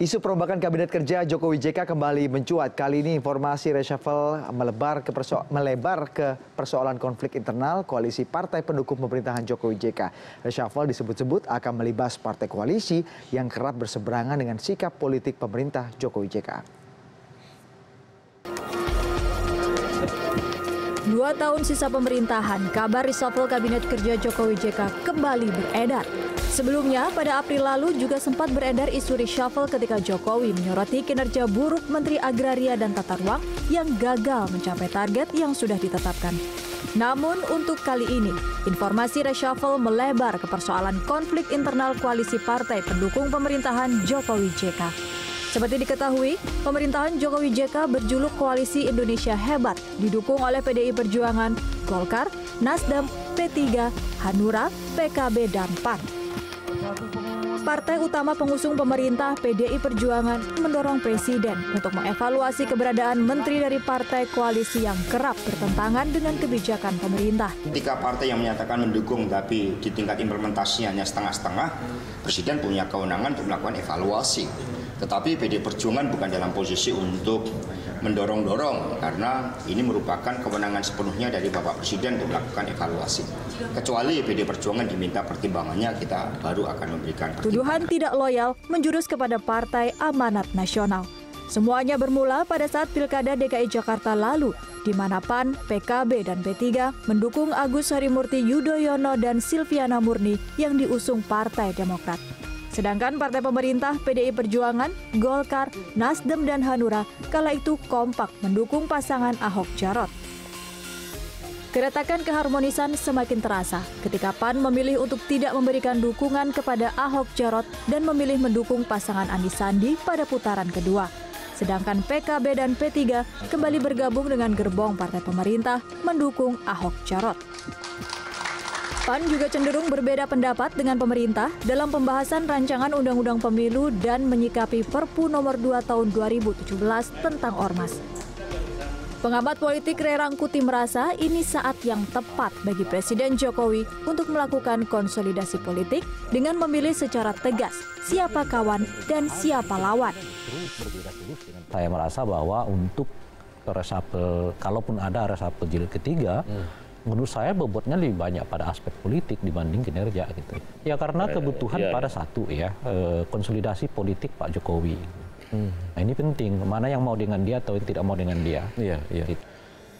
Isu perombakan Kabinet Kerja Jokowi JK kembali mencuat. Kali ini informasi reshuffle melebar ke persoalan konflik internal koalisi partai pendukung pemerintahan Jokowi JK. Reshuffle disebut-sebut akan melibas partai koalisi yang kerap berseberangan dengan sikap politik pemerintah Jokowi JK. 2 tahun sisa pemerintahan, kabar reshuffle Kabinet Kerja Jokowi JK kembali beredar. Sebelumnya, pada April lalu juga sempat beredar isu reshuffle ketika Jokowi menyoroti kinerja buruk Menteri Agraria dan Tata Ruang yang gagal mencapai target yang sudah ditetapkan. Namun untuk kali ini, informasi reshuffle melebar ke persoalan konflik internal koalisi partai pendukung pemerintahan Jokowi JK. Seperti diketahui, pemerintahan Jokowi JK berjuluk Koalisi Indonesia Hebat, didukung oleh PDI Perjuangan, Golkar, Nasdem, P3, Hanura, PKB, dan PAN. Partai utama pengusung pemerintah PDI Perjuangan mendorong Presiden untuk mengevaluasi keberadaan menteri dari partai koalisi yang kerap bertentangan dengan kebijakan pemerintah. Ketika partai yang menyatakan mendukung tapi di tingkat implementasinya hanya setengah-setengah, Presiden punya kewenangan untuk melakukan evaluasi. Tetapi PDI Perjuangan bukan dalam posisi untuk mendorong-dorong karena ini merupakan kewenangan sepenuhnya dari Bapak Presiden untuk melakukan evaluasi. Kecuali PDI Perjuangan diminta pertimbangannya, kita baru akan memberikan pertimbangan. Tuduhan tidak loyal menjurus kepada Partai Amanat Nasional. Semuanya bermula pada saat Pilkada DKI Jakarta lalu, di mana PAN, PKB, dan P3 mendukung Agus Harimurti Yudhoyono dan Silviana Murni yang diusung Partai Demokrat. Sedangkan partai pemerintah PDI Perjuangan, Golkar, Nasdem, dan Hanura kala itu kompak mendukung pasangan Ahok Jarot. Keretakan keharmonisan semakin terasa ketika PAN memilih untuk tidak memberikan dukungan kepada Ahok Jarot dan memilih mendukung pasangan Anies Sandi pada putaran kedua. Sedangkan PKB dan P3 kembali bergabung dengan gerbong partai pemerintah mendukung Ahok Jarot. PAN juga cenderung berbeda pendapat dengan pemerintah dalam pembahasan rancangan Undang-Undang Pemilu dan menyikapi Perpu Nomor 2 Tahun 2017 tentang Ormas. Pengamat politik Ray Rangkuti merasa ini saat yang tepat bagi Presiden Jokowi untuk melakukan konsolidasi politik dengan memilih secara tegas siapa kawan dan siapa lawan. Saya merasa bahwa untuk reshuffle, kalaupun ada reshuffle jilid ketiga, menurut saya bobotnya lebih banyak pada aspek politik dibanding kinerja gitu. Ya karena kebutuhan pada satu ya konsolidasi politik Pak Jokowi. Nah ini penting, mana yang mau dengan dia atau yang tidak mau dengan dia. Gitu.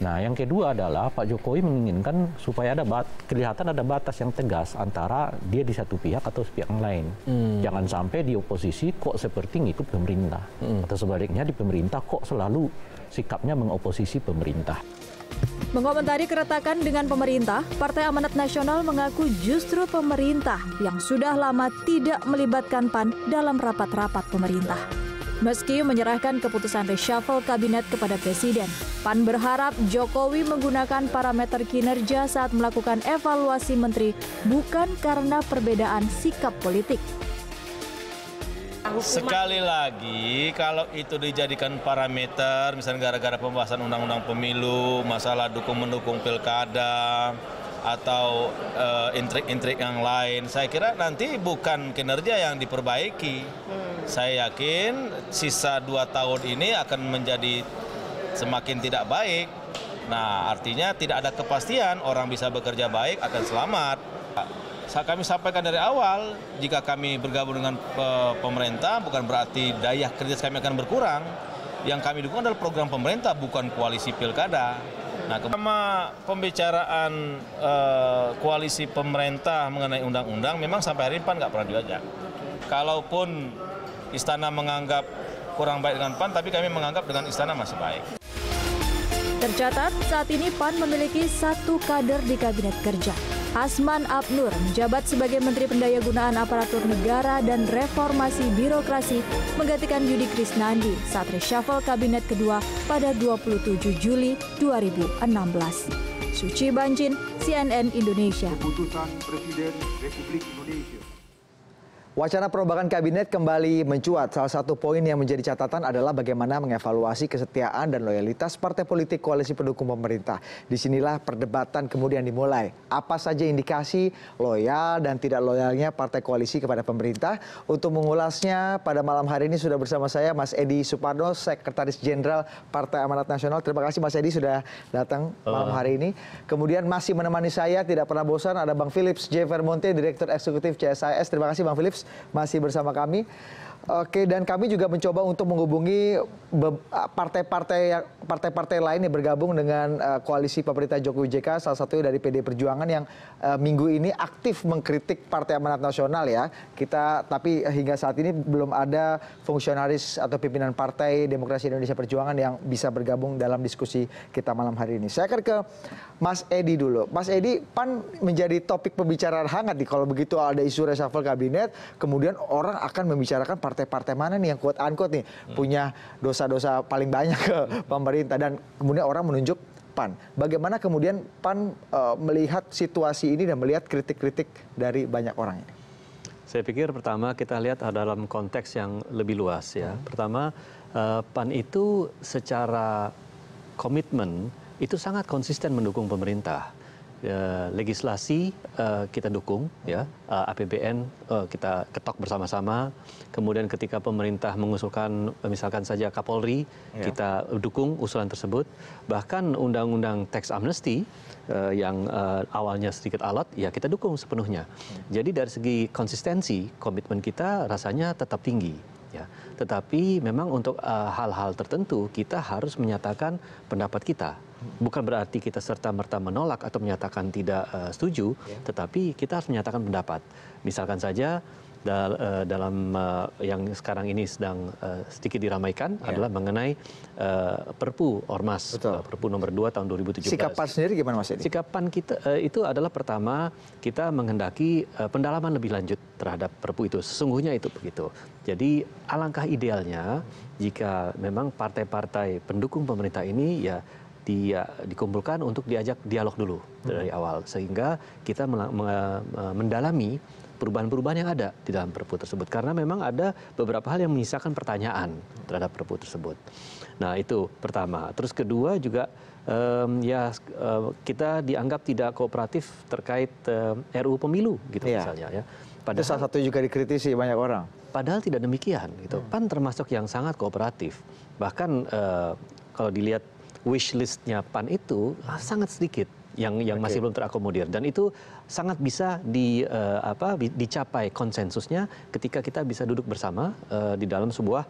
Nah yang kedua adalah Pak Jokowi menginginkan supaya kelihatan ada batas yang tegas antara dia di satu pihak atau pihak yang lain. Jangan sampai di oposisi kok seperti ngikut pemerintah. Atau sebaliknya di pemerintah kok selalu sikapnya mengoposisi pemerintah. Mengomentari keretakan dengan pemerintah, Partai Amanat Nasional mengaku justru pemerintah yang sudah lama tidak melibatkan PAN dalam rapat-rapat pemerintah. Meski menyerahkan keputusan reshuffle kabinet kepada Presiden, PAN berharap Jokowi menggunakan parameter kinerja saat melakukan evaluasi menteri, bukan karena perbedaan sikap politik. Sekali lagi, kalau itu dijadikan parameter, misalnya gara-gara pembahasan undang-undang pemilu, masalah dukung-mendukung pilkada, atau intrik-intrik yang lain, saya kira nanti bukan kinerja yang diperbaiki. Saya yakin sisa 2 tahun ini akan menjadi semakin tidak baik. Nah, artinya tidak ada kepastian orang bisa bekerja baik akan selamat. Kami sampaikan dari awal, jika kami bergabung dengan pemerintah bukan berarti daya kerja kami akan berkurang. Yang kami dukung adalah program pemerintah, bukan koalisi pilkada. Nah, sama pembicaraan koalisi pemerintah mengenai undang-undang, memang sampai hari ini PAN nggak pernah diajak. Kalaupun Istana menganggap kurang baik dengan PAN, tapi kami menganggap dengan Istana masih baik. Tercatat, saat ini PAN memiliki 1 kader di Kabinet Kerja. Asman Abnur menjabat sebagai Menteri Pendayagunaan Aparatur Negara dan Reformasi Birokrasi menggantikan Yudi Krisnandi saat reshuffle kabinet kedua pada 27 Juli 2016. Suci Banjin, CNN Indonesia. Keputusan Presiden Republik Indonesia. Wacana perombakan kabinet kembali mencuat. Salah satu poin yang menjadi catatan adalah bagaimana mengevaluasi kesetiaan dan loyalitas partai politik koalisi pendukung pemerintah. Disinilah perdebatan kemudian dimulai. Apa saja indikasi loyal dan tidak loyalnya partai koalisi kepada pemerintah? Untuk mengulasnya pada malam hari ini sudah bersama saya Mas Edi Suparno, Sekretaris Jenderal Partai Amanat Nasional. Terima kasih Mas Edi sudah datang malam hari ini. Kemudian masih menemani saya, tidak pernah bosan, ada Bang Philips J. Vermonte, Direktur Eksekutif CSIS. Terima kasih Bang Philips masih bersama kami. Oke, dan kami juga mencoba untuk menghubungi partai-partai lain yang bergabung dengan koalisi pemerintah Jokowi JK, salah satunya dari PD Perjuangan yang minggu ini aktif mengkritik Partai Amanat Nasional ya. Tapi hingga saat ini belum ada fungsionaris atau pimpinan Partai Demokrasi Indonesia Perjuangan yang bisa bergabung dalam diskusi kita malam hari ini. Saya akan ke Mas Edi dulu. Mas Edi, PAN menjadi topik pembicaraan hangat nih kalau begitu ada isu reshuffle kabinet, kemudian orang akan membicarakan partai-partai mana nih yang quote-unquote nih punya dosa-dosa paling banyak ke pemerintah, dan kemudian orang menunjuk PAN. Bagaimana kemudian PAN melihat situasi ini dan melihat kritik-kritik dari banyak orang ini? Saya pikir pertama kita lihat dalam konteks yang lebih luas ya. Pertama, PAN itu secara komitmen itu sangat konsisten mendukung pemerintah. Legislasi kita dukung, ya, APBN kita ketok bersama-sama. Kemudian ketika pemerintah mengusulkan misalkan saja Kapolri, kita dukung usulan tersebut. Bahkan undang-undang tax amnesty yang awalnya sedikit alot, ya kita dukung sepenuhnya. Jadi dari segi konsistensi, komitmen kita rasanya tetap tinggi. Ya. Tetapi memang untuk hal-hal tertentu kita harus menyatakan pendapat kita. Bukan berarti kita serta-merta menolak atau menyatakan tidak setuju, tetapi kita harus menyatakan pendapat. Misalkan saja dalam yang sekarang ini sedang sedikit diramaikan adalah mengenai Perpu Ormas, Perpu nomor 2 tahun 2017. Sikap PAN sendiri gimana Mas Edi? Sikapan kita itu adalah pertama kita menghendaki pendalaman lebih lanjut terhadap Perpu itu. Sesungguhnya itu begitu. Jadi alangkah idealnya jika memang partai-partai pendukung pemerintah ini ya dikumpulkan untuk diajak dialog dulu dari awal, sehingga kita mendalami perubahan-perubahan yang ada di dalam Perpu tersebut, karena memang ada beberapa hal yang menyisakan pertanyaan terhadap Perpu tersebut. Nah itu pertama. Terus kedua juga kita dianggap tidak kooperatif terkait RUU Pemilu gitu misalnya ya. Padahal itu salah satu juga dikritisi banyak orang. Padahal tidak demikian gitu. PAN termasuk yang sangat kooperatif. Bahkan kalau dilihat wish listnya PAN itu sangat sedikit yang masih belum terakomodir, dan itu sangat bisa dicapai konsensusnya ketika kita bisa duduk bersama di dalam sebuah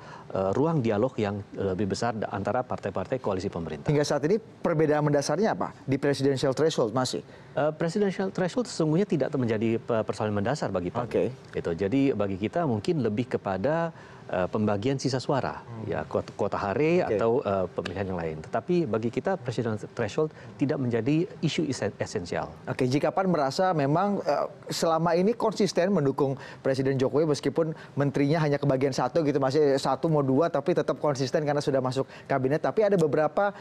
ruang dialog yang lebih besar antara partai-partai koalisi pemerintah. Hingga saat ini perbedaan mendasarnya apa di presidential threshold masih? Presidential threshold sesungguhnya tidak menjadi persoalan mendasar bagi PAN. Gitu. Jadi bagi kita mungkin lebih kepada pembagian sisa suara, ya kuota hare atau pemilihan yang lain. Tetapi bagi kita presidential threshold tidak menjadi isu esensial. Oke, jika PAN merasa memang selama ini konsisten mendukung Presiden Jokowi meskipun menterinya hanya kebagian satu gitu, masih satu mau dua tapi tetap konsisten karena sudah masuk kabinet. Tapi ada beberapa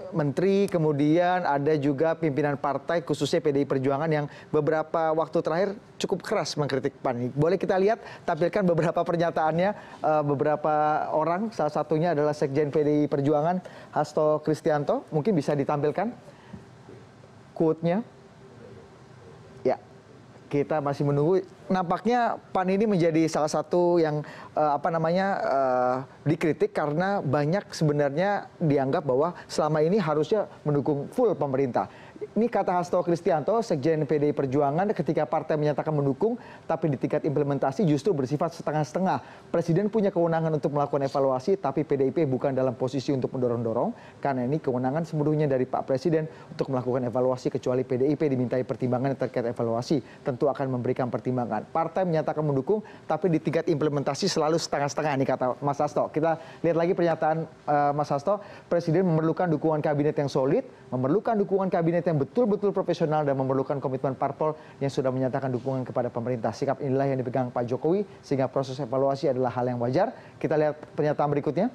menteri, kemudian ada juga pimpinan partai khususnya PDI Perjuangan yang beberapa waktu terakhir cukup keras mengkritik PAN. Boleh kita lihat, tampilkan beberapa pernyataannya beberapa orang, salah satunya adalah Sekjen PDI Perjuangan Hasto Kristianto. Mungkin bisa ditampilkan quote-nya. Ya, kita masih menunggu. Nampaknya PAN ini menjadi salah satu yang dikritik karena banyak sebenarnya dianggap bahwa selama ini harusnya mendukung full pemerintah. Ini kata Hasto Kristianto, Sekjen PDI Perjuangan, ketika partai menyatakan mendukung, tapi di tingkat implementasi justru bersifat setengah-setengah. Presiden punya kewenangan untuk melakukan evaluasi, tapi PDIP bukan dalam posisi untuk mendorong-dorong, karena ini kewenangan sepenuhnya dari Pak Presiden untuk melakukan evaluasi, kecuali PDIP dimintai pertimbangan terkait evaluasi, tentu akan memberikan pertimbangan. Partai menyatakan mendukung, tapi di tingkat implementasi selalu setengah-setengah, ini kata Mas Hasto. Kita lihat lagi pernyataan Mas Hasto, Presiden memerlukan dukungan kabinet yang solid, memerlukan dukungan kabinet yang betul-betul profesional, dan memerlukan komitmen parpol yang sudah menyatakan dukungan kepada pemerintah. Sikap inilah yang dipegang Pak Jokowi, sehingga proses evaluasi adalah hal yang wajar. Kita lihat pernyataan berikutnya.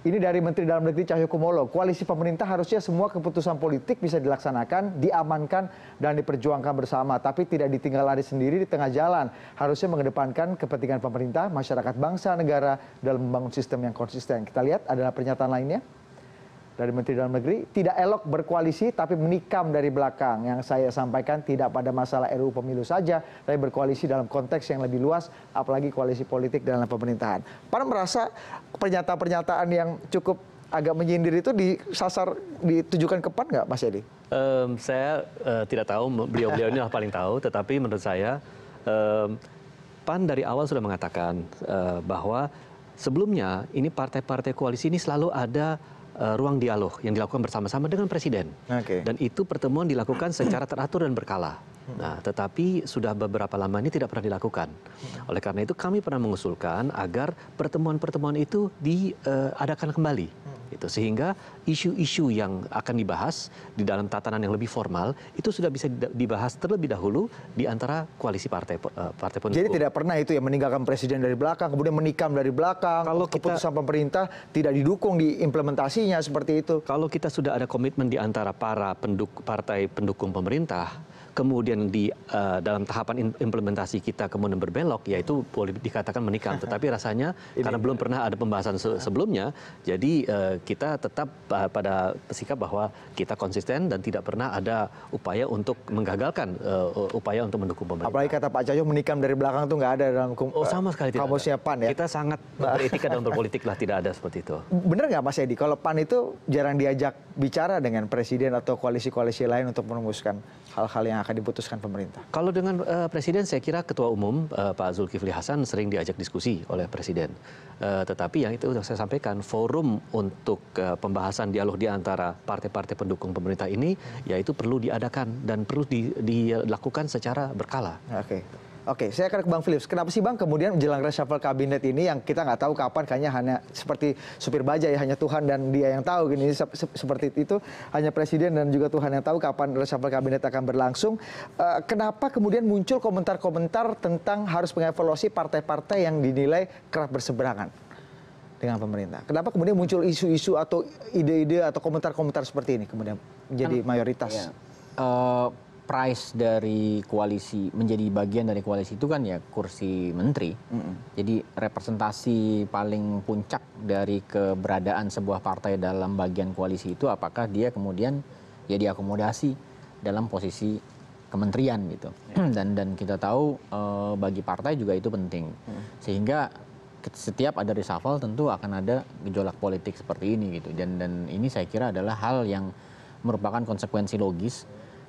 Ini dari Menteri Dalam Negeri Cahyokumolo. Koalisi pemerintah harusnya semua keputusan politik bisa dilaksanakan, diamankan, dan diperjuangkan bersama. Tapi tidak ditinggal lari sendiri di tengah jalan. Harusnya mengedepankan kepentingan pemerintah, masyarakat, bangsa, negara dalam membangun sistem yang konsisten. Kita lihat adalah pernyataan lainnya dari Menteri Dalam Negeri. Tidak elok berkoalisi tapi menikam dari belakang. Yang saya sampaikan tidak pada masalah RUU Pemilu saja, tapi berkoalisi dalam konteks yang lebih luas, apalagi koalisi politik dalam pemerintahan. Pan merasa pernyataan-pernyataan yang cukup agak menyindir itu ditujukan ke PAN nggak, Mas Edi? Saya tidak tahu, beliau-beliau ini paling tahu, tetapi menurut saya PAN dari awal sudah mengatakan bahwa sebelumnya ini partai-partai koalisi ini selalu ada ruang dialog yang dilakukan bersama-sama dengan Presiden. Dan itu pertemuan dilakukan secara teratur dan berkala. Nah, tetapi sudah beberapa lama ini tidak pernah dilakukan. Oleh karena itu kami pernah mengusulkan agar pertemuan-pertemuan itu diadakan kembali. Sehingga isu-isu yang akan dibahas di dalam tatanan yang lebih formal itu sudah bisa dibahas terlebih dahulu di antara koalisi partai pendukung. Jadi tidak pernah itu ya meninggalkan Presiden dari belakang, kemudian menikam dari belakang, kalau keputusan pemerintah tidak didukung di implementasinya seperti itu. Kalau kita sudah ada komitmen di antara para partai pendukung pemerintah, kemudian di dalam tahapan implementasi kita kemudian berbelok, yaitu boleh dikatakan menikam. Tetapi rasanya karena belum pernah ada pembahasan sebelumnya, jadi kita tetap pada sikap bahwa kita konsisten dan tidak pernah ada upaya untuk menggagalkan upaya untuk mendukung pemerintah. Apalagi kata Pak Cahyo menikam dari belakang itu nggak ada dalam sama sekali tidak kamusnya PAN ya. Kita sangat beretika dalam berpolitik lah, tidak ada seperti itu. Benar nggak Mas Edi, kalau PAN itu jarang diajak bicara dengan Presiden atau koalisi-koalisi lain untuk merumuskan hal-hal yang akan diputuskan pemerintah? Kalau dengan Presiden, saya kira Ketua Umum Pak Zulkifli Hasan sering diajak diskusi oleh Presiden. Tetapi yang itu sudah saya sampaikan, forum untuk pembahasan dialog di antara partai-partai pendukung pemerintah ini, yaitu perlu diadakan dan perlu dilakukan secara berkala. Oke, saya akan ke Bang Philips. Kenapa sih Bang kemudian menjelang reshuffle kabinet ini yang kita nggak tahu kapan, kayaknya hanya seperti supir baja ya, hanya Tuhan dan dia yang tahu gini, seperti itu, hanya Presiden dan juga Tuhan yang tahu kapan reshuffle kabinet akan berlangsung. Kenapa kemudian muncul komentar-komentar tentang harus mengevaluasi partai-partai yang dinilai kerap berseberangan dengan pemerintah? Kenapa kemudian muncul isu-isu atau ide-ide atau komentar-komentar seperti ini kemudian menjadi mayoritas? Price dari koalisi, menjadi bagian dari koalisi itu kan ya kursi menteri. Jadi representasi paling puncak dari keberadaan sebuah partai dalam bagian koalisi itu apakah dia kemudian ya diakomodasi dalam posisi kementerian gitu. Dan kita tahu bagi partai juga itu penting. Sehingga setiap ada reshuffle tentu akan ada gejolak politik seperti ini gitu. Dan ini saya kira adalah hal yang merupakan konsekuensi logis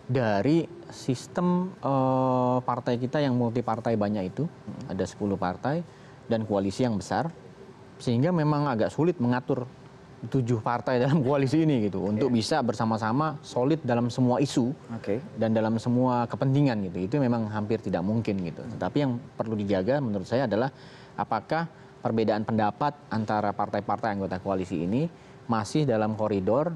dari sistem partai kita yang multi partai banyak itu, ada 10 partai dan koalisi yang besar, sehingga memang agak sulit mengatur 7 partai dalam koalisi ini gitu untuk bisa bersama-sama solid dalam semua isu dan dalam semua kepentingan gitu. Itu memang hampir tidak mungkin gitu. Tetapi yang perlu dijaga menurut saya adalah apakah perbedaan pendapat antara partai-partai anggota koalisi ini masih dalam koridor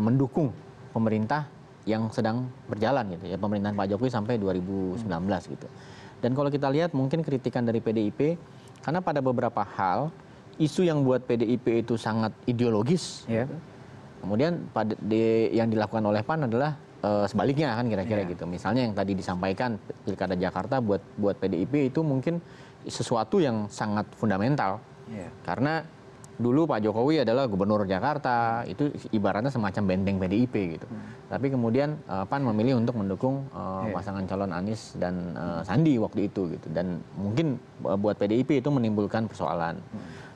mendukung pemerintah yang sedang berjalan gitu ya, pemerintahan Pak Jokowi sampai 2019 gitu. Dan kalau kita lihat mungkin kritikan dari PDIP, karena pada beberapa hal isu yang buat PDIP itu sangat ideologis, kemudian yang dilakukan oleh PAN adalah sebaliknya kan kira-kira gitu. Misalnya yang tadi disampaikan Pilkada Jakarta buat PDIP itu mungkin sesuatu yang sangat fundamental, karena dulu Pak Jokowi adalah gubernur Jakarta, itu ibaratnya semacam benteng PDIP gitu. Tapi kemudian PAN memilih untuk mendukung pasangan calon Anies dan Sandi waktu itu gitu. Dan mungkin buat PDIP itu menimbulkan persoalan.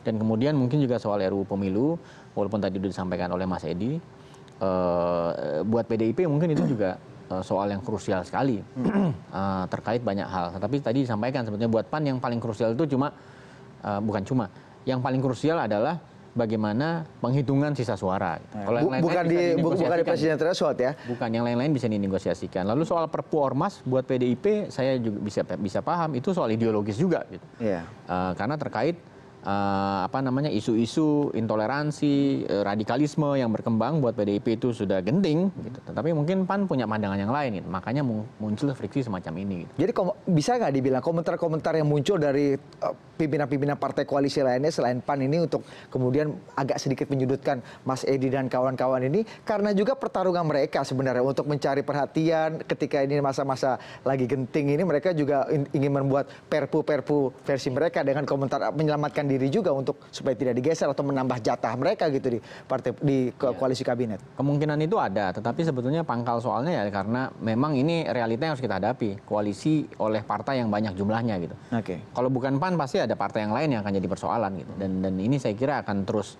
Dan kemudian mungkin juga soal RUU Pemilu, walaupun tadi sudah disampaikan oleh Mas Edi, buat PDIP mungkin itu juga soal yang krusial sekali terkait banyak hal. Tapi tadi disampaikan sebetulnya buat PAN yang paling krusial itu yang paling krusial adalah bagaimana penghitungan sisa suara. Kalau yang bukan di presiden threshold ya. Bukan, yang lain-lain bisa dinegosiasikan. Lalu soal Perpu Ormas buat PDIP saya juga bisa paham itu soal ideologis juga gitu. Karena terkait isu-isu intoleransi, radikalisme yang berkembang buat PDIP itu sudah genting gitu. Tapi mungkin PAN punya pandangan yang lain gitu. Makanya muncul friksi semacam ini gitu. Jadi bisa nggak dibilang komentar-komentar yang muncul dari pimpinan-pimpinan partai koalisi lainnya selain PAN ini untuk kemudian agak sedikit menyudutkan Mas Edi dan kawan-kawan ini, karena juga pertarungan mereka sebenarnya untuk mencari perhatian ketika ini masa-masa lagi genting ini, mereka juga ingin membuat perpu versi mereka dengan komentar menyelamatkan diri juga untuk supaya tidak digeser atau menambah jatah mereka gitu di koalisi kabinet. Kemungkinan itu ada, tetapi sebetulnya pangkal soalnya ya karena memang ini realita yang harus kita hadapi, koalisi oleh partai yang banyak jumlahnya gitu. Oke. Kalau bukan PAN pasti ada partai yang lain yang akan jadi persoalan gitu. Dan ini saya kira akan terus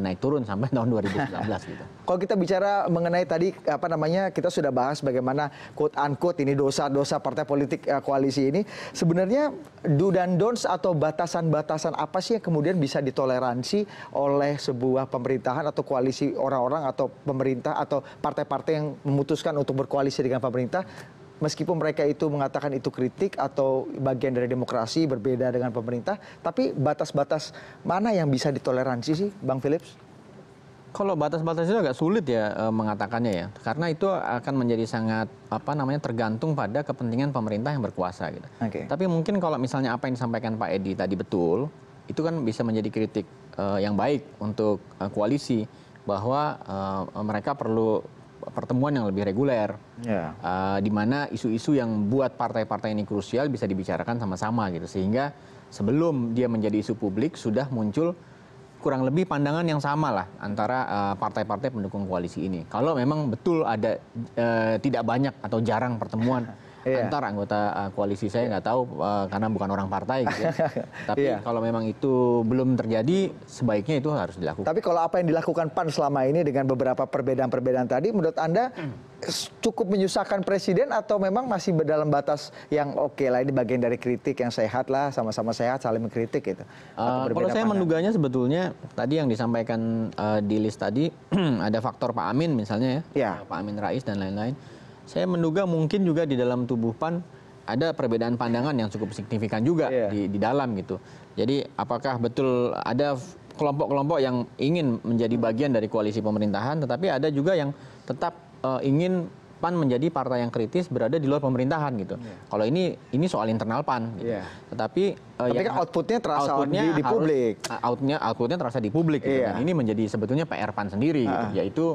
naik turun sampai tahun 2019 gitu. Kalau kita bicara mengenai tadi kita sudah bahas bagaimana quote unquote ini dosa-dosa partai politik koalisi ini, sebenarnya do dan don'ts atau batasan-batasan apa sih yang kemudian bisa ditoleransi oleh sebuah pemerintahan atau koalisi orang-orang atau pemerintah atau partai-partai yang memutuskan untuk berkoalisi dengan pemerintah, meskipun mereka itu mengatakan itu kritik atau bagian dari demokrasi berbeda dengan pemerintah, tapi batas-batas mana yang bisa ditoleransi sih, Bang Philips? Kalau batas-batas itu agak sulit ya mengatakannya ya, karena itu akan menjadi sangat tergantung pada kepentingan pemerintah yang berkuasa gitu. Okay. Tapi mungkin kalau misalnya apa yang disampaikan Pak Edi tadi betul, itu kan bisa menjadi kritik yang baik untuk koalisi bahwa mereka perlu pertemuan yang lebih reguler, di mana isu-isu yang buat partai-partai ini krusial bisa dibicarakan sama-sama gitu, sehingga sebelum dia menjadi isu publik sudah muncul kurang lebih pandangan yang sama lah antara partai-partai pendukung koalisi ini. Kalau memang betul ada tidak banyak atau jarang pertemuan antar anggota koalisi, saya nggak tahu karena bukan orang partai gitu ya. Tapi kalau memang itu belum terjadi, sebaiknya itu harus dilakukan. Tapi kalau apa yang dilakukan PAN selama ini dengan beberapa perbedaan-perbedaan tadi, menurut Anda cukup menyusahkan presiden atau memang masih dalam batas yang oke lah, ini bagian dari kritik yang sehat lah, sama-sama sehat saling mengkritik gitu? Kalau saya menduganya sebetulnya tadi yang disampaikan di list tadi ada faktor Pak Amin misalnya ya. Pak Amin Rais dan lain-lain. Saya menduga mungkin juga di dalam tubuh PAN ada perbedaan pandangan yang cukup signifikan juga di dalam gitu. Jadi apakah betul ada kelompok-kelompok yang ingin menjadi bagian dari koalisi pemerintahan, tetapi ada juga yang tetap ingin PAN menjadi partai yang kritis berada di luar pemerintahan gitu. Kalau ini soal internal PAN gitu. Tetapi kan outputnya terasa di publik. Outputnya terasa di publik gitu. Dan ini menjadi sebetulnya PR PAN sendiri gitu, yaitu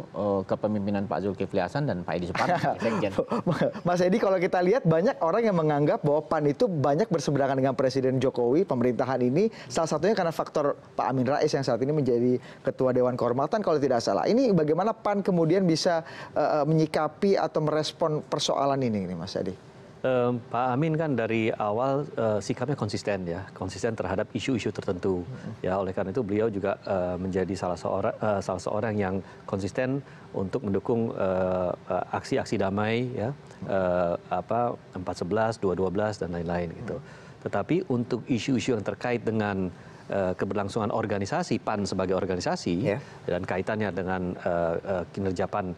kepemimpinan Pak Zulkifli Hasan dan Pak Edi Suparno. Mas Edi, kalau kita lihat banyak orang yang menganggap bahwa PAN itu banyak berseberangan dengan Presiden Jokowi, pemerintahan ini, salah satunya karena faktor Pak Amin Rais yang saat ini menjadi Ketua Dewan Kehormatan kalau tidak salah. Ini bagaimana PAN kemudian bisa menyikapi atau merespon persoalan ini Mas Edi? Pak Amin kan dari awal sikapnya konsisten terhadap isu-isu tertentu. Ya, oleh karena itu beliau juga menjadi salah seorang yang konsisten untuk mendukung aksi-aksi damai ya, 411, 212 dan lain-lain gitu. Tetapi untuk isu-isu yang terkait dengan keberlangsungan organisasi PAN sebagai organisasi dan kaitannya dengan kinerja PAN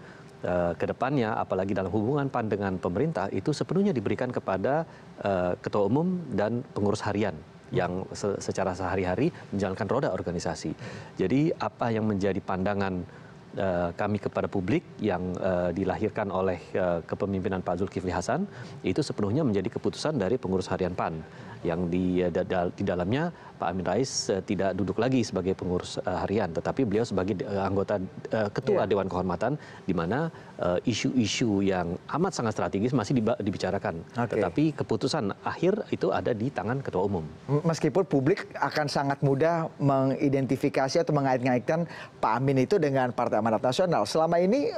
ke depannya, apalagi dalam hubungan PAN dengan pemerintah, itu sepenuhnya diberikan kepada ketua umum dan pengurus harian yang secara sehari-hari menjalankan roda organisasi. Jadi apa yang menjadi pandangan kami kepada publik yang dilahirkan oleh kepemimpinan Pak Zulkifli Hasan itu sepenuhnya menjadi keputusan dari pengurus harian PAN yang di dalamnya Pak Amin Rais tidak duduk lagi sebagai pengurus harian, tetapi beliau sebagai anggota ketua Dewan Kehormatan, di mana isu-isu yang amat sangat strategis masih dibicarakan. Tetapi keputusan akhir itu ada di tangan ketua umum. Meskipun publik akan sangat mudah mengidentifikasi atau mengait-ngaitkan Pak Amin itu dengan Partai Amanat Nasional. Selama ini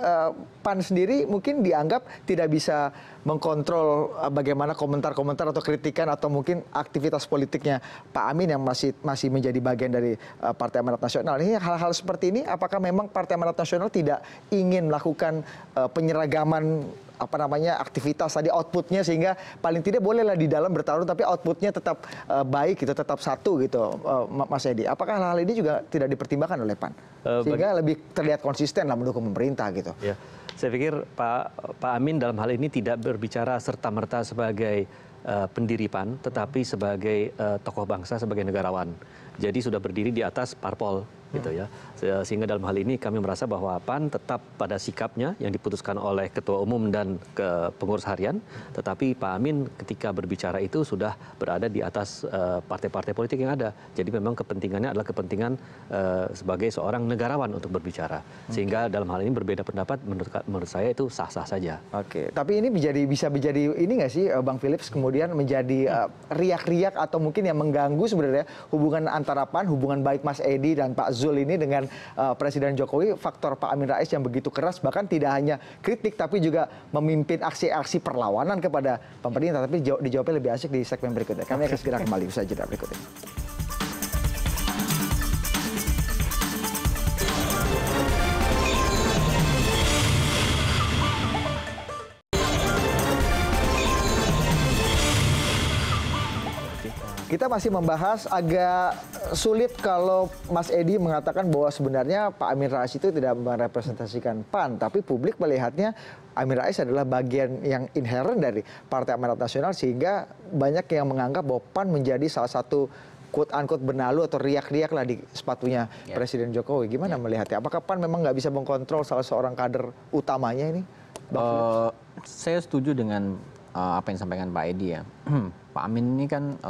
PAN sendiri mungkin dianggap tidak bisa mengkontrol bagaimana komentar-komentar atau kritikan atau mungkin aktivitas politiknya Pak Amin yang masih menjadi bagian dari Partai Amanat Nasional. Ini hal-hal seperti ini, apakah memang Partai Amanat Nasional tidak ingin melakukan penyeragaman aktivitas tadi, outputnya, sehingga paling tidak bolehlah di dalam bertarung tapi outputnya tetap baik gitu, tetap satu gitu, Mas Edi. Apakah hal-hal ini juga tidak dipertimbangkan oleh PAN sehingga lebih terlihat konsisten lah mendukung pemerintah gitu? Ya, saya pikir Pak Amin dalam hal ini tidak berbicara serta-merta sebagai pendiri PAN, tetapi sebagai tokoh bangsa, sebagai negarawan. Jadi sudah berdiri di atas parpol gitu ya. Sehingga dalam hal ini kami merasa bahwa PAN tetap pada sikapnya yang diputuskan oleh Ketua Umum dan pengurus harian, tetapi Pak Amin ketika berbicara itu sudah berada di atas partai-partai politik yang ada. Jadi memang kepentingannya adalah kepentingan sebagai seorang negarawan untuk berbicara. Sehingga dalam hal ini berbeda pendapat menurut saya itu sah-sah saja. Oke, tapi ini bisa menjadi ini nggak sih Bang Philips kemudian menjadi riak-riak atau mungkin yang mengganggu sebenarnya hubungan antara PAN, hubungan baik Mas Edi dan Pak Zul ini dengan Presiden Jokowi, faktor Pak Amin Rais yang begitu keras bahkan tidak hanya kritik tapi juga memimpin aksi-aksi perlawanan kepada pemerintah. Tapi dijawabnya lebih asik di segmen berikutnya. Kami akan segera kembali usai jeda berikut ini. Kita masih membahas agak sulit kalau Mas Edi mengatakan bahwa sebenarnya Pak Amin Rais itu tidak merepresentasikan PAN, tapi publik melihatnya Amin Rais adalah bagian yang inherent dari Partai Amanat Nasional sehingga banyak yang menganggap bahwa PAN menjadi salah satu quote-unquote benalu atau riak-riak lah di sepatunya Presiden Jokowi. Gimana melihatnya? Apakah PAN memang nggak bisa mengkontrol salah seorang kader utamanya ini? Saya setuju dengan apa yang disampaikan Pak Edi ya. Pak Amin ini kan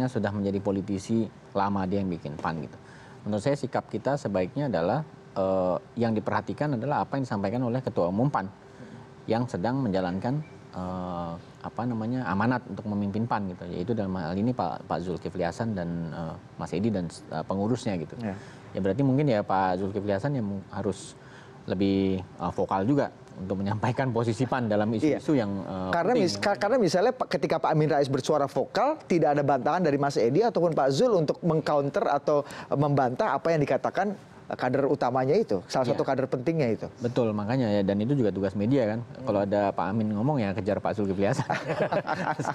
sudah menjadi politisi lama, dia yang bikin PAN gitu. Menurut saya sikap kita sebaiknya adalah yang diperhatikan adalah apa yang disampaikan oleh Ketua Umum PAN yang sedang menjalankan amanat untuk memimpin PAN gitu. Yaitu dalam hal ini Pak Zulkifli Hasan dan Mas Edi dan pengurusnya gitu. Ya berarti mungkin ya Pak Zulkifli Hasan yang harus lebih vokal juga untuk menyampaikan posisi PAN dalam isu-isu yang karena misalnya ketika Pak Amin Rais bersuara vokal tidak ada bantahan dari Mas Edi ataupun Pak Zul untuk mengcounter atau membantah apa yang dikatakan kader utamanya itu, salah satu kader pentingnya itu. Betul, makanya ya, dan itu juga tugas media kan. Kalau ada Pak Amin ngomong ya kejar Pak Zulkifli Hasan.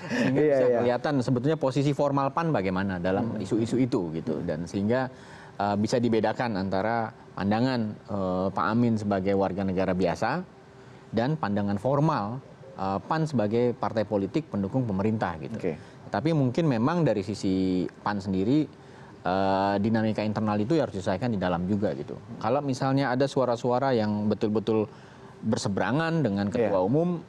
Sehingga bisa kelihatan sebetulnya posisi formal PAN bagaimana dalam isu-isu itu gitu, dan sehingga bisa dibedakan antara pandangan Pak Amin sebagai warga negara biasa dan pandangan formal PAN sebagai partai politik pendukung pemerintah gitu. Tapi mungkin memang dari sisi PAN sendiri dinamika internal itu harus diselesaikan di dalam juga gitu. Kalau misalnya ada suara-suara yang betul-betul berseberangan dengan ketua umum,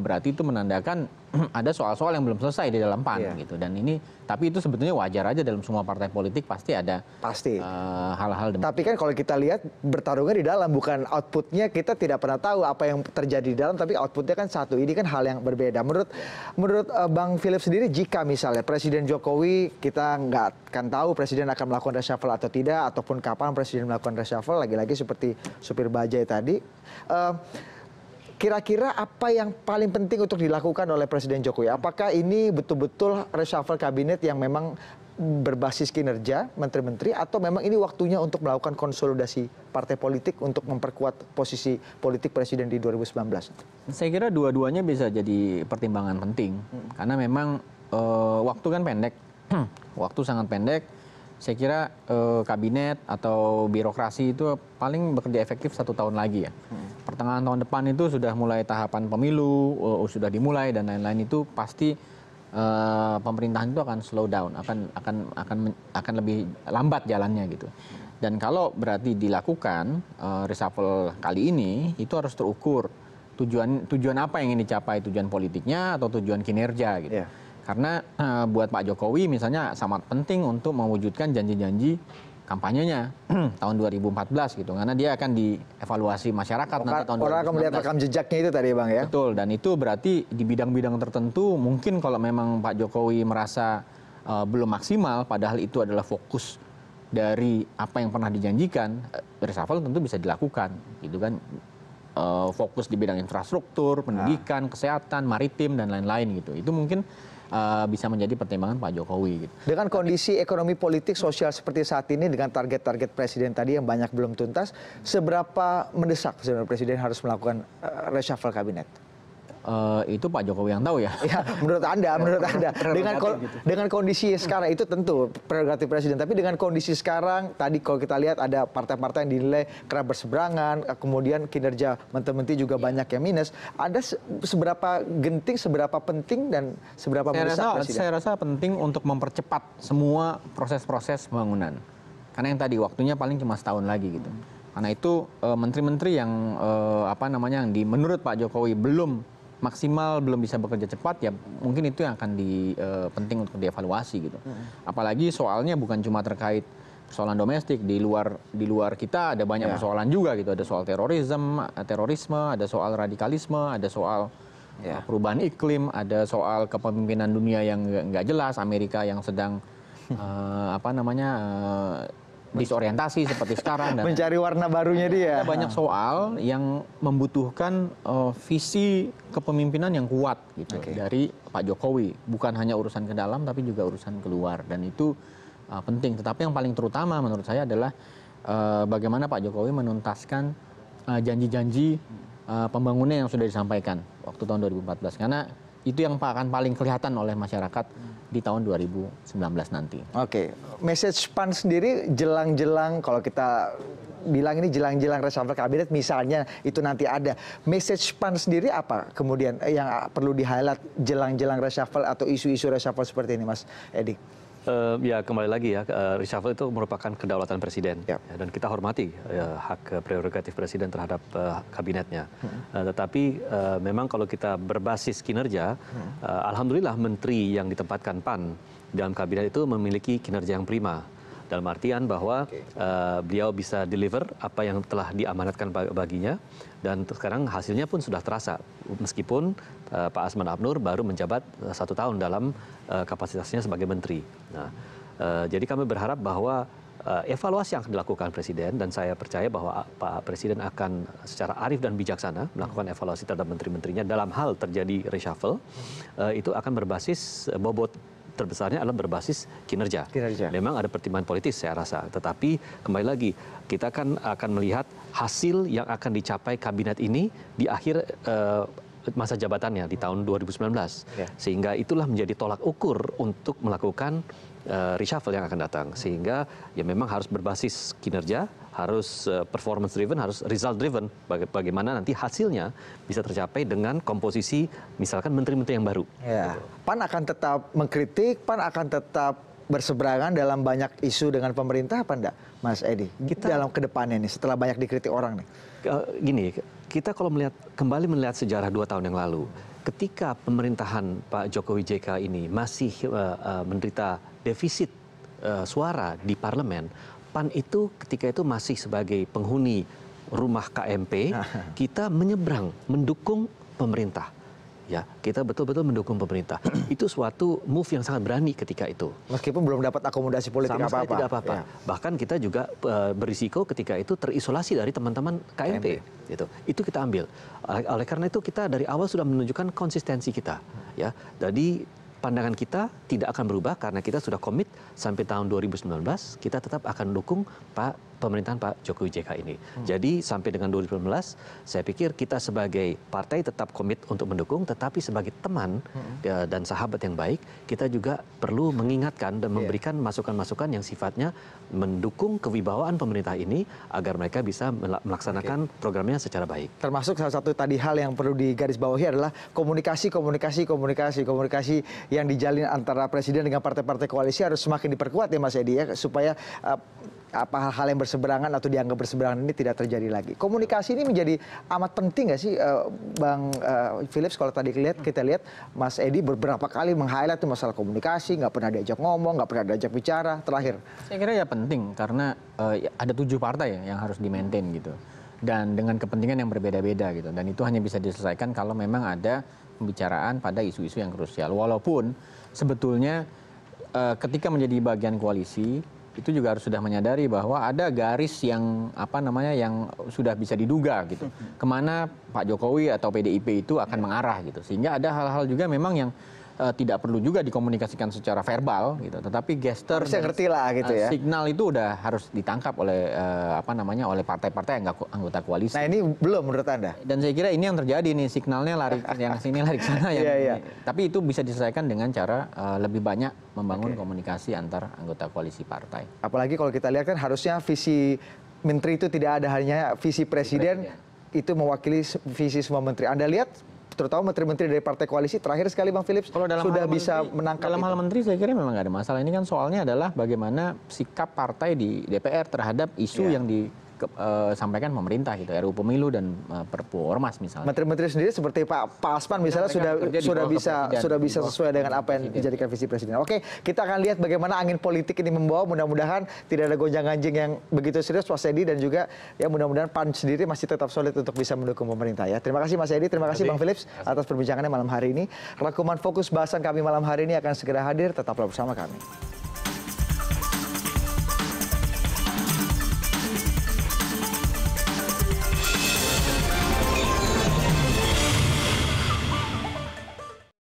berarti itu menandakan ada soal-soal yang belum selesai di dalam PAN gitu. Dan ini, tapi itu sebetulnya wajar aja dalam semua partai politik pasti ada hal-hal demikian. Tapi kan kalau kita lihat bertarungnya di dalam, bukan outputnya, kita tidak pernah tahu apa yang terjadi di dalam, tapi outputnya kan satu. Ini kan hal yang berbeda. Menurut Bang Philip sendiri, jika misalnya Presiden Jokowi, kita nggak akan tahu Presiden akan melakukan reshuffle atau tidak, ataupun kapan Presiden melakukan reshuffle, lagi-lagi seperti supir bajai tadi, kira-kira apa yang paling penting untuk dilakukan oleh Presiden Jokowi? Apakah ini betul-betul reshuffle kabinet yang memang berbasis kinerja menteri-menteri, atau memang ini waktunya untuk melakukan konsolidasi partai politik untuk memperkuat posisi politik Presiden di 2019? Saya kira dua-duanya bisa jadi pertimbangan penting, karena memang waktu kan pendek, waktu sangat pendek. Saya kira kabinet atau birokrasi itu paling bekerja efektif 1 tahun lagi ya. Pertengahan tahun depan itu sudah mulai tahapan pemilu, sudah dimulai dan lain-lain, itu pasti pemerintahan itu akan slow down, akan lebih lambat jalannya gitu. Dan kalau berarti dilakukan reshuffle kali ini, itu harus terukur tujuan apa yang ingin dicapai, tujuan politiknya atau tujuan kinerja gitu. Karena buat Pak Jokowi misalnya sangat penting untuk mewujudkan janji-janji kampanyenya tahun 2014 gitu, karena dia akan dievaluasi masyarakat nanti tahun 2019. Orang akan melihat rekam jejaknya itu tadi Bang ya. Betul, dan itu berarti di bidang-bidang tertentu mungkin kalau memang Pak Jokowi merasa belum maksimal, padahal itu adalah fokus dari apa yang pernah dijanjikan, reshuffle tentu bisa dilakukan gitu kan. Fokus di bidang infrastruktur, pendidikan, kesehatan, maritim dan lain-lain gitu. Itu mungkin bisa menjadi pertimbangan Pak Jokowi gitu. Dengan kondisi ekonomi politik sosial seperti saat ini, dengan target-target Presiden tadi yang banyak belum tuntas, seberapa mendesak sebenarnya Presiden harus melakukan reshuffle kabinet? Itu Pak Jokowi yang tahu ya. Ya, menurut Anda dengan kondisi sekarang, itu tentu prerogatif Presiden, tapi dengan kondisi sekarang tadi kalau kita lihat ada partai-partai yang dinilai kerap berseberangan, kemudian kinerja menteri-menteri juga banyak yang minus. Ada seberapa genting, seberapa penting dan seberapa mendesak Presiden? Saya rasa penting untuk mempercepat semua proses-proses pembangunan. Karena yang tadi waktunya paling cuma setahun lagi gitu. Karena itu menteri-menteri yang yang menurut Pak Jokowi belum maksimal, belum bisa bekerja cepat, ya mungkin itu yang akan penting untuk dievaluasi gitu. Apalagi soalnya bukan cuma terkait persoalan domestik, di luar kita ada banyak persoalan juga gitu. Ada soal terorisme, ada soal radikalisme, ada soal perubahan iklim, ada soal kepemimpinan dunia yang nggak jelas, Amerika yang sedang disorientasi seperti sekarang, dan mencari warna barunya dia. Ada banyak soal yang membutuhkan visi kepemimpinan yang kuat gitu dari Pak Jokowi, bukan hanya urusan ke dalam tapi juga urusan keluar, dan itu penting. Tetapi yang paling terutama menurut saya adalah bagaimana Pak Jokowi menuntaskan janji-janji pembangunan yang sudah disampaikan waktu tahun 2014, karena itu yang akan paling kelihatan oleh masyarakat di tahun 2019 nanti. Oke, message PAN sendiri jelang-jelang, kalau kita bilang ini jelang-jelang reshuffle kabinet misalnya itu nanti ada, message PAN sendiri apa kemudian yang perlu di-highlight jelang-jelang reshuffle atau isu-isu reshuffle seperti ini, Mas Edi? Ya kembali lagi ya, reshuffle itu merupakan kedaulatan presiden, dan kita hormati hak prerogatif presiden terhadap kabinetnya. Tetapi memang kalau kita berbasis kinerja, alhamdulillah menteri yang ditempatkan PAN dalam kabinet itu memiliki kinerja yang prima. Dalam artian bahwa beliau bisa deliver apa yang telah diamanatkan baginya, dan sekarang hasilnya pun sudah terasa. Meskipun Pak Asman Abnur baru menjabat 1 tahun dalam kapasitasnya sebagai menteri. Nah, jadi kami berharap bahwa evaluasi yang akan dilakukan Presiden, dan saya percaya bahwa Pak Presiden akan secara arif dan bijaksana melakukan evaluasi terhadap menteri-menterinya dalam hal terjadi reshuffle, itu akan berbasis bobot terbesarnya adalah berbasis kinerja. Memang ada pertimbangan politis saya rasa, tetapi kembali lagi kita akan melihat hasil yang akan dicapai kabinet ini di akhir masa jabatannya di tahun 2019. Sehingga itulah menjadi tolak ukur untuk melakukan reshuffle yang akan datang. Sehingga ya memang harus berbasis kinerja, harus performance driven, harus result driven. Bagaimana nanti hasilnya bisa tercapai dengan komposisi misalkan menteri-menteri yang baru. PAN akan tetap mengkritik, PAN akan tetap berseberangan dalam banyak isu dengan pemerintah apa enggak, Mas Edi? Dalam kedepannya nih, setelah banyak dikritik orang nih. Gini, kita kalau kembali melihat sejarah 2 tahun yang lalu, ketika pemerintahan Pak Jokowi JK ini masih menderita defisit suara di parlemen, PAN itu ketika itu masih sebagai penghuni rumah KMP, kita menyeberang mendukung pemerintah. Ya, kita betul-betul mendukung pemerintah. Itu suatu move yang sangat berani ketika itu. Meskipun belum dapat akomodasi politik sama apa-apa. Tidak apa-apa. Bahkan kita juga berisiko ketika itu terisolasi dari teman-teman KMP. Gitu. Itu kita ambil. Oleh karena itu kita dari awal sudah menunjukkan konsistensi kita. Ya, jadi pandangan kita tidak akan berubah karena kita sudah komit sampai tahun 2019 kita tetap akan dukung pemerintahan Pak Jokowi JK ini. Jadi sampai dengan 2019 saya pikir kita sebagai partai tetap komit untuk mendukung, tetapi sebagai teman dan sahabat yang baik kita juga perlu mengingatkan dan memberikan masukan-masukan yang sifatnya mendukung kewibawaan pemerintah ini agar mereka bisa melaksanakan programnya secara baik. Termasuk salah satu tadi hal yang perlu digarisbawahi adalah komunikasi yang dijalin antara presiden dengan partai-partai koalisi harus semakin diperkuat ya Mas Edi ya, supaya hal-hal yang berseberangan atau dianggap berseberangan ini tidak terjadi lagi. Komunikasi ini menjadi amat penting nggak sih Bang Philips? Kalau tadi kita lihat Mas Edi beberapa kali meng-highlight masalah komunikasi, nggak pernah diajak ngomong, nggak pernah diajak bicara. Terakhir, saya kira ya penting karena ada 7 partai yang harus di-maintain gitu, dan dengan kepentingan yang berbeda-beda gitu, dan itu hanya bisa diselesaikan kalau memang ada pembicaraan pada isu-isu yang krusial. Walaupun sebetulnya ketika menjadi bagian koalisi itu juga harus sudah menyadari bahwa ada garis yang yang sudah bisa diduga gitu. Kemana Pak Jokowi atau PDIP itu akan mengarah gitu. Sehingga ada hal-hal juga memang yang tidak perlu juga dikomunikasikan secara verbal gitu, tetapi gesture gitu ya. Signal itu udah harus ditangkap oleh oleh partai-partai yang anggota koalisi. Nah, ini belum menurut Anda? Dan saya kira ini yang terjadi nih, signalnya lari yang sini lari ke sana yang tapi itu bisa diselesaikan dengan cara lebih banyak membangun komunikasi antar anggota koalisi partai. Apalagi kalau kita lihat kan harusnya visi menteri itu tidak ada hanya visi presiden, itu mewakili visi semua menteri. Anda lihat terutama menteri-menteri dari partai koalisi. Terakhir sekali Bang Philips, sudah bisa menangkap dalam hal menteri saya kira memang nggak ada masalah. Ini kan soalnya adalah bagaimana sikap partai di DPR terhadap isu yang disampaikan pemerintah gitu, RUU Pemilu dan Perpu Ormas misalnya. Menteri-menteri sendiri seperti Pak Asman misalnya sudah bisa sesuai dengan apa yang dijadikan visi presiden. Oke, kita akan lihat bagaimana angin politik ini membawa. Mudah-mudahan tidak ada gonjang-ganjing yang begitu serius, Mas Edi, dan juga ya mudah-mudahan PAN sendiri masih tetap solid untuk bisa mendukung pemerintah ya. Terima kasih Mas Edi, terima kasih Bang Philips atas perbincangannya malam hari ini. Rangkuman fokus bahasan kami malam hari ini akan segera hadir, tetaplah bersama kami.